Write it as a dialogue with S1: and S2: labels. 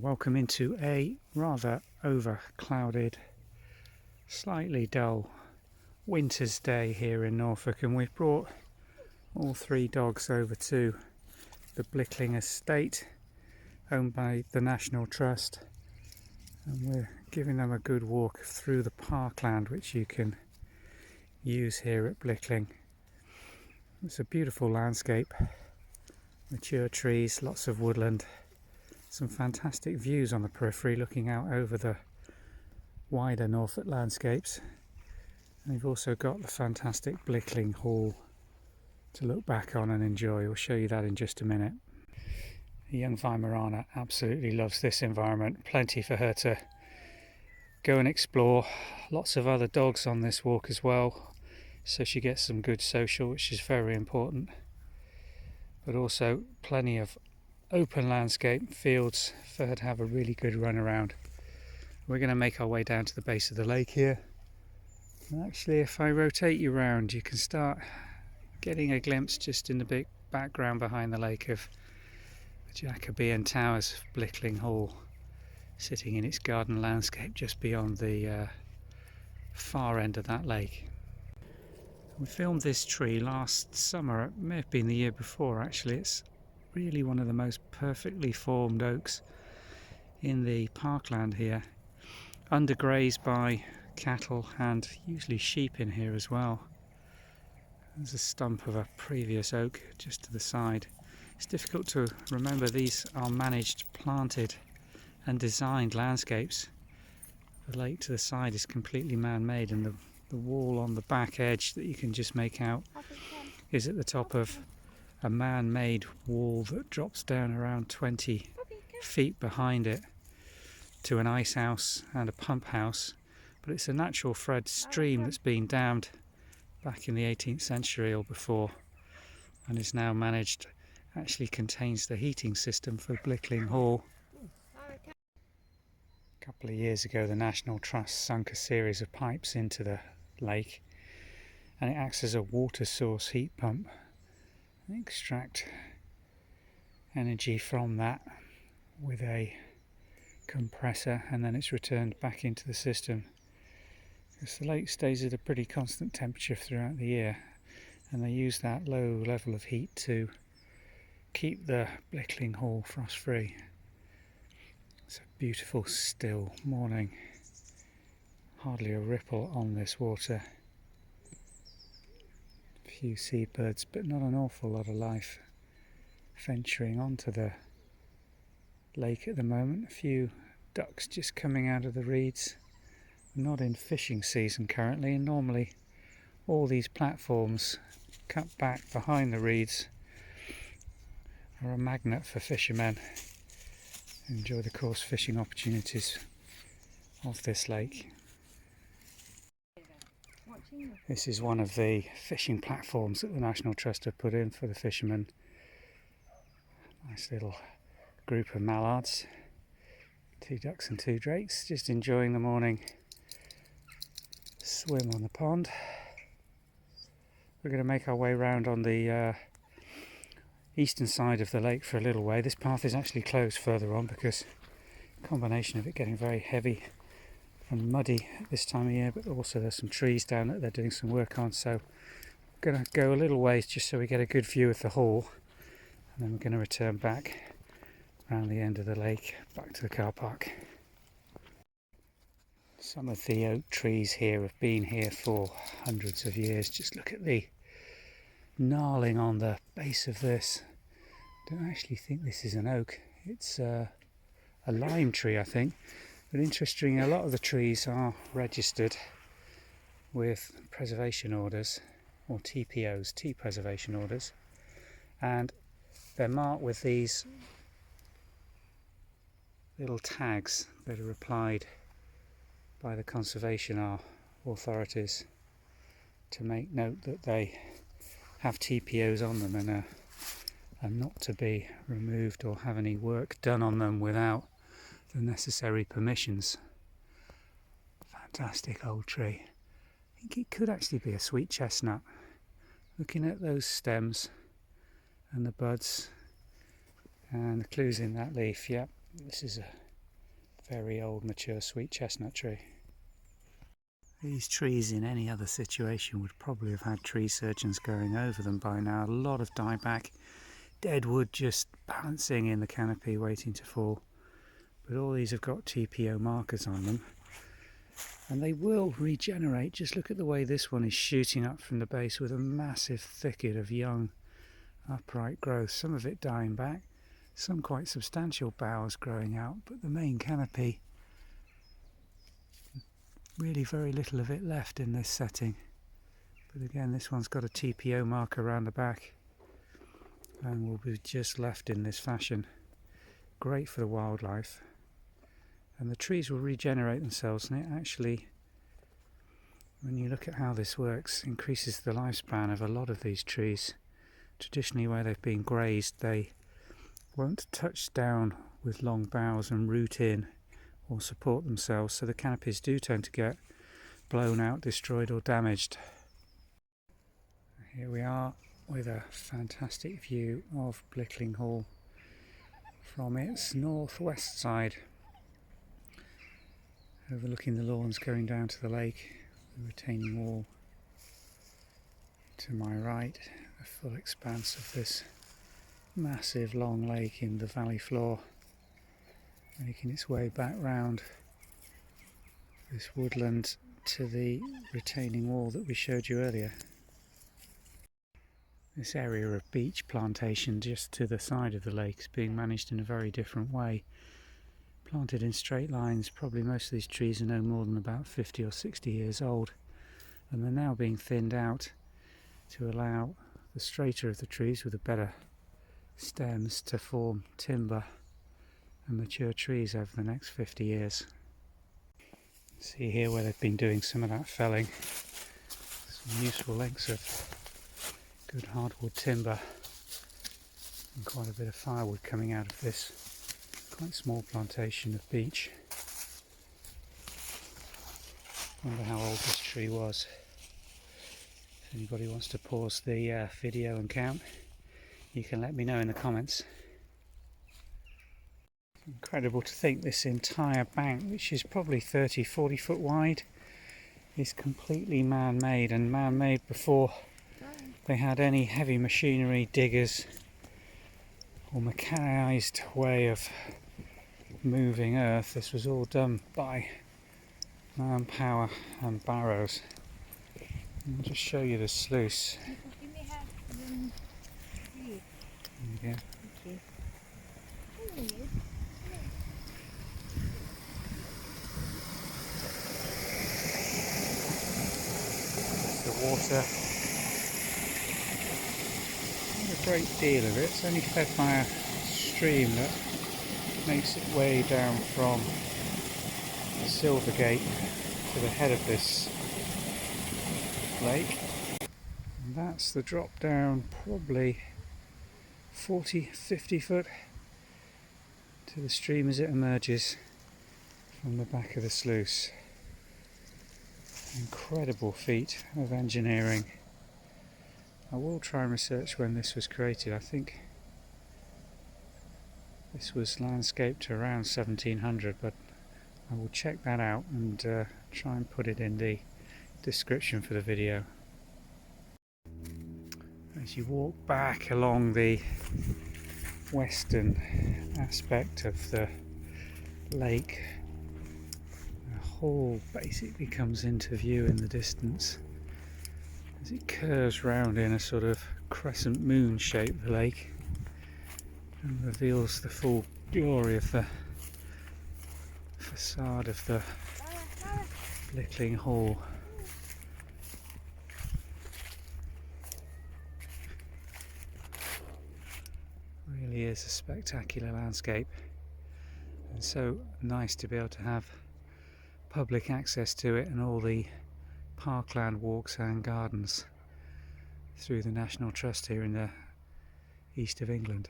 S1: Welcome into a rather over-clouded, slightly dull winter's day here in Norfolk, and we've brought all three dogs over to the Blickling Estate owned by the National Trust, and we're giving them a good walk through the parkland which you can use here at Blickling. It's a beautiful landscape, mature trees, lots of woodland, some fantastic views on the periphery looking out over the wider Norfolk landscapes, and we've also got the fantastic Blickling Hall to look back on and enjoy. We'll show you that in just a minute. The young Weimaraner absolutely loves this environment, plenty for her to go and explore, lots of other dogs on this walk as well, so she gets some good social, which is very important, but also plenty of open landscape fields for her to have a really good run around. We're going to make our way down to the base of the lake here, and actually if I rotate you round you can start getting a glimpse just in the big background behind the lake of the Jacobean towers of Blickling Hall, sitting in its garden landscape just beyond the far end of that lake. We filmed this tree last summer, it may have been the year before actually. It's really one of the most perfectly formed oaks in the parkland here, undergrazed by cattle and usually sheep in here as well. There's a stump of a previous oak just to the side. It's difficult to remember these are managed, planted and designed landscapes. The lake to the side is completely man-made, and the wall on the back edge that you can just make out is at the top of a man-made wall that drops down around 20 feet behind it to an ice house and a pump house, but it's a natural fed stream that's been dammed back in the 18th century or before, and is now managed, actually contains the heating system for Blickling Hall. A couple of years ago the National Trust sunk a series of pipes into the lake, and it acts as a water source heat pump. They extract energy from that with a compressor, and then it's returned back into the system. Because the lake stays at a pretty constant temperature throughout the year, and they use that low level of heat to keep the Blickling Hall frost free. It's a beautiful still morning, hardly a ripple on this water. Few seabirds, but not an awful lot of life venturing onto the lake at the moment. A few ducks just coming out of the reeds. Not in fishing season currently, and normally all these platforms cut back behind the reeds are a magnet for fishermen who enjoy the coarse fishing opportunities of this lake. This is one of the fishing platforms that the National Trust have put in for the fishermen. Nice little group of mallards, 2 ducks and 2 drakes, just enjoying the morning swim on the pond. We're going to make our way round on the eastern side of the lake for a little way. This path is actually closed further on because a combination of it getting very heavy and muddy at this time of year, but also there's some trees down that they're doing some work on, so we're going to go a little ways just so we get a good view of the hall, and then we're going to return back around the end of the lake back to the car park. Some of the oak trees here have been here for hundreds of years. Just look at the gnarling on the base of this. I don't actually think this is an oak, it's a lime tree I think. But interestingly, a lot of the trees are registered with preservation orders, or TPOs, tea preservation orders, and they're marked with these little tags that are applied by the conservation authorities to make note that they have TPOs on them and are not to be removed or have any work done on them without the necessary permissions. Fantastic old tree. I think it could actually be a sweet chestnut. Looking at those stems and the buds and the clues in that leaf, yeah, this is a very old mature sweet chestnut tree. These trees in any other situation would probably have had tree surgeons going over them by now. A lot of dieback, dead wood just balancing in the canopy waiting to fall. But all these have got TPO markers on them. And they will regenerate. Just look at the way this one is shooting up from the base with a massive thicket of young upright growth. Some of it dying back, some quite substantial boughs growing out, but the main canopy, really very little of it left in this setting. But again, this one's got a TPO marker around the back and will be just left in this fashion. Great for the wildlife. And the trees will regenerate themselves, and it actually, when you look at how this works, increases the lifespan of a lot of these trees. Traditionally, where they've been grazed, they won't touch down with long boughs and root in or support themselves, so the canopies do tend to get blown out, destroyed or damaged. Here we are with a fantastic view of Blickling Hall from its northwest side, overlooking the lawns going down to the lake, the retaining wall to my right, the full expanse of this massive long lake in the valley floor, making its way back round this woodland to the retaining wall that we showed you earlier. This area of beach plantation just to the side of the lake is being managed in a very different way. Planted in straight lines, probably most of these trees are no more than about 50 or 60 years old, and they're now being thinned out to allow the straighter of the trees with the better stems to form timber and mature trees over the next 50 years. See here where they've been doing some of that felling, some useful lengths of good hardwood timber and quite a bit of firewood coming out of this quite small plantation of beech. Wonder how old this tree was. If anybody wants to pause the video and count, you can let me know in the comments. Incredible to think this entire bank, which is probably 30-40 foot wide, is completely man-made, and man-made before they had any heavy machinery, diggers or mechanised way of moving earth. This was all done by manpower and barrows. I'll just show you the sluice. Yeah. The water, not a great deal of it. It's only fed by a stream that makes its way down from Silvergate to the head of this lake. And that's the drop down, probably 40-50 foot to the stream as it emerges from the back of the sluice. Incredible feat of engineering. I will try and research when this was created. I think this was landscaped around 1700, but I will check that out and try and put it in the description for the video. As you walk back along the western aspect of the lake, the hall basically comes into view in the distance as it curves round in a sort of crescent moon shape, the lake, and reveals the full glory of the facade of the Blickling Hall. Really is a spectacular landscape, and so nice to be able to have public access to it and all the parkland walks and gardens through the National Trust here in the east of England.